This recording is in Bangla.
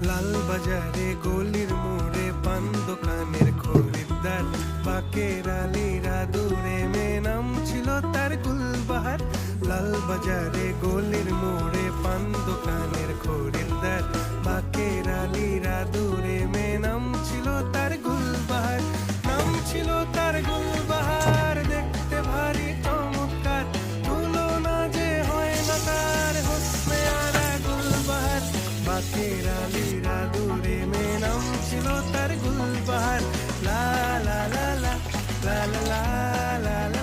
লাল বাজারে গলির মোড়ে পান দোকানের খরিদ্দার, বাকের আলীরা দূরে মেয়ে নাম ছিল তার গুলবাহার। লাল বাজারে গলির মোড়ে পান দোকানের খরিদ্দার, বাকের আলীরা দূরে মেয়ে নাম ছিল তার গুলবাহার। নাম ছিল তার গুলবাহার, দেখতে ভারী চমৎকার, তুলনা যে হয় না তার হোসনে আরা গুলবাহার। বাকের আলীরা দূরে মেয়ে নাম ছিল তার গুলবাহার। লা লা লা লা লা লা লা লা লা।